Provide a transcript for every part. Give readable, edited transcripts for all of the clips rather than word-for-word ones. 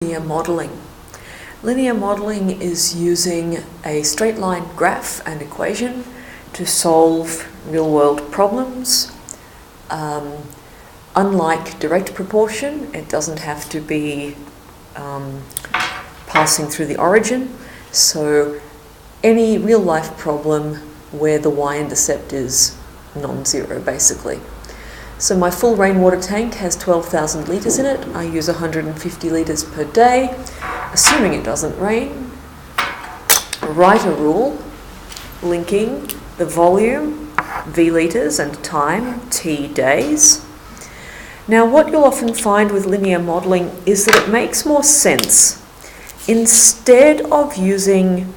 Linear modeling. Linear modeling is using a straight line graph and equation to solve real-world problems. Unlike direct proportion, it doesn't have to be passing through the origin. So any real-life problem where the y-intercept is non-zero, basically. So my full rainwater tank has 12,000 litres in it. I use 150 litres per day, assuming it doesn't rain. Write a rule linking the volume, V litres, and time, T days. Now what you'll often find with linear modelling is that it makes more sense, instead of using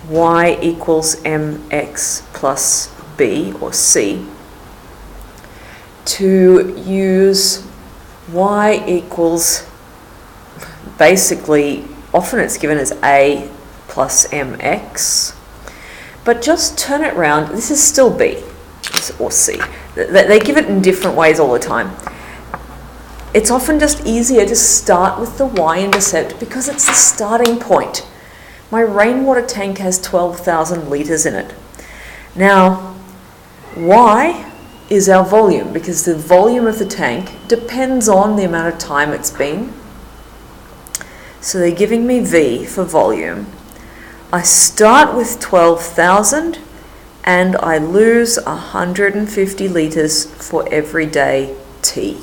y equals mx plus b or c, to use y equals, basically, often it's given as a plus mx, but just turn it around. This is still b or c. They give it in different ways all the time. It's often just easier to start with the y-intercept because it's the starting point. My rainwater tank has 12,000 litres in it. Now, y is our volume, because the volume of the tank depends on the amount of time it's been. So they're giving me V for volume. I start with 12,000 and I lose 150 litres for every day T.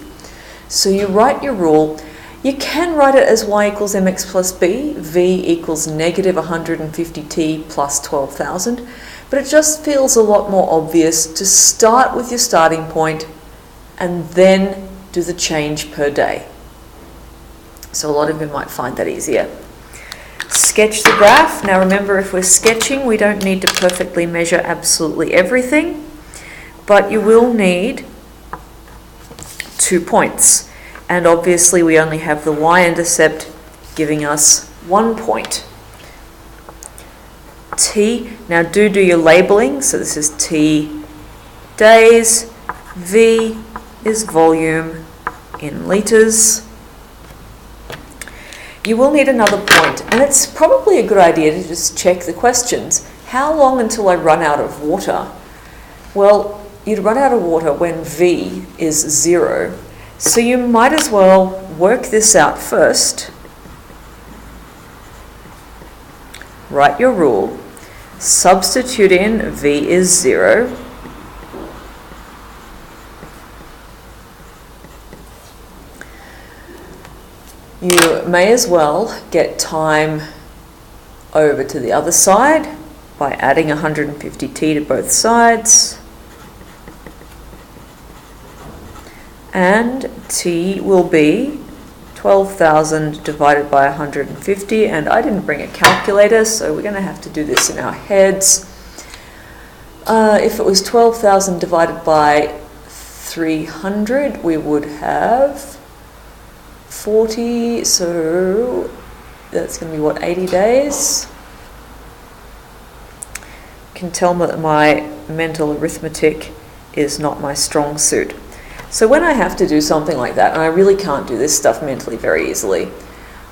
So you write your rule. You can write it as y equals mx plus b, V equals negative 150 T plus 12,000. But it just feels a lot more obvious to start with your starting point and then do the change per day. So a lot of you might find that easier. Sketch the graph. Now remember, if we're sketching, we don't need to perfectly measure absolutely everything, but you will need 2 points. And obviously we only have the y-intercept giving us 1 point. T, now do your labeling. So this is T days, V is volume in litres. You will need another point, and it's probably a good idea to just check the questions. How long until I run out of water? Well, you'd run out of water when V is 0, so you might as well work this out first. Write your rule. Substitute in V is 0. You may as well get time over to the other side by adding 150 T to both sides. And T will be 12,000 divided by 150, and I didn't bring a calculator, so we're going to have to do this in our heads. If it was 12,000 divided by 300, we would have 40, so that's going to be what, 80 days? You can tell that my mental arithmetic is not my strong suit. So when I have to do something like that, and I really can't do this stuff mentally very easily,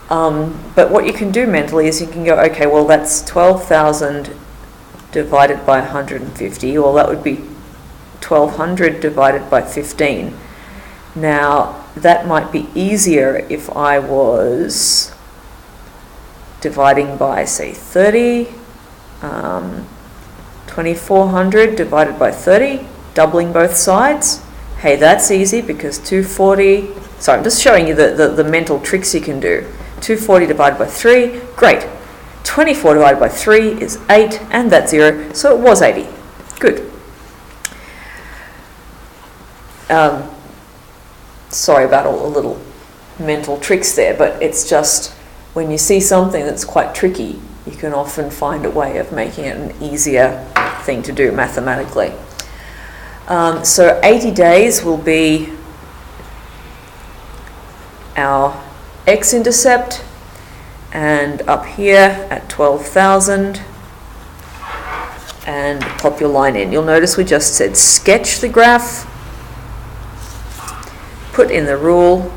but what you can do mentally is you can go, okay, well that's 12,000 divided by 150, well that would be 1,200 divided by 15. Now that might be easier if I was dividing by, say, 30, 2,400 divided by 30, doubling both sides. Hey, that's easy because 240, sorry, I'm just showing you the mental tricks you can do. 240 divided by 3, great. 24 divided by 3 is 8, and that's 0, so it was 80. Good. Sorry about all the little mental tricks there, but it's just when you see something that's quite tricky, you can often find a way of making it an easier thing to do mathematically. So 80 days will be our x-intercept, and up here at 12,000, and pop your line in. You'll notice we just said sketch the graph, put in the rule,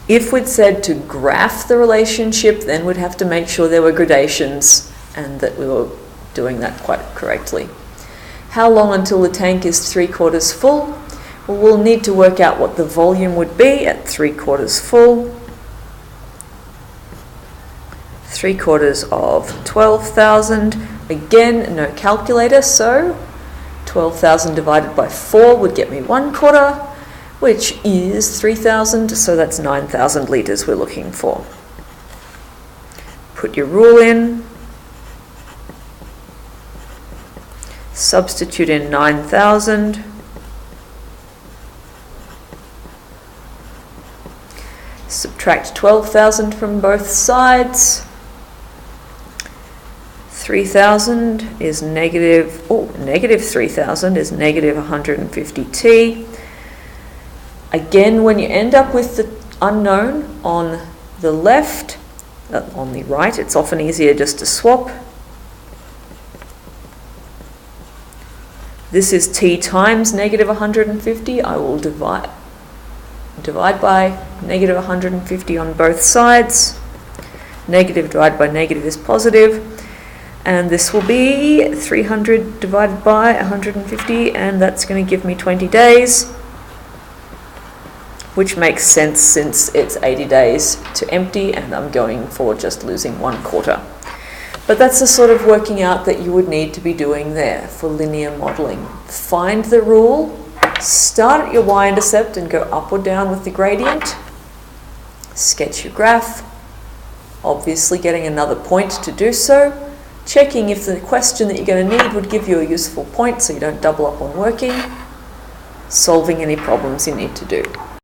If we'd said to graph the relationship, then we'd have to make sure there were gradations and that we were doing that quite correctly. How long until the tank is 3/4 full? Well, we'll need to work out what the volume would be at 3/4 full. 3/4 of 12,000. Again, no calculator, so 12,000 divided by 4 would get me 1/4, which is 3,000, so that's 9,000 litres we're looking for. Put your rule in. Substitute in 9,000. Subtract 12,000 from both sides. 3,000 is negative 3,000 is negative 150t. Again, when you end up with the unknown on the left, on the right, it's often easier just to swap. This is t times negative 150. I will divide by negative 150 on both sides. Negative divided by negative is positive. And this will be 300 divided by 150, and that's going to give me 20 days, which makes sense since it's 80 days to empty, and I'm going for just losing 1/4. But that's the sort of working out that you would need to be doing there for linear modelling. Find the rule, start at your y-intercept and go up or down with the gradient, sketch your graph, obviously getting another point to do so, checking if the question that you're going to need would give you a useful point so you don't double up on working, solving any problems you need to do.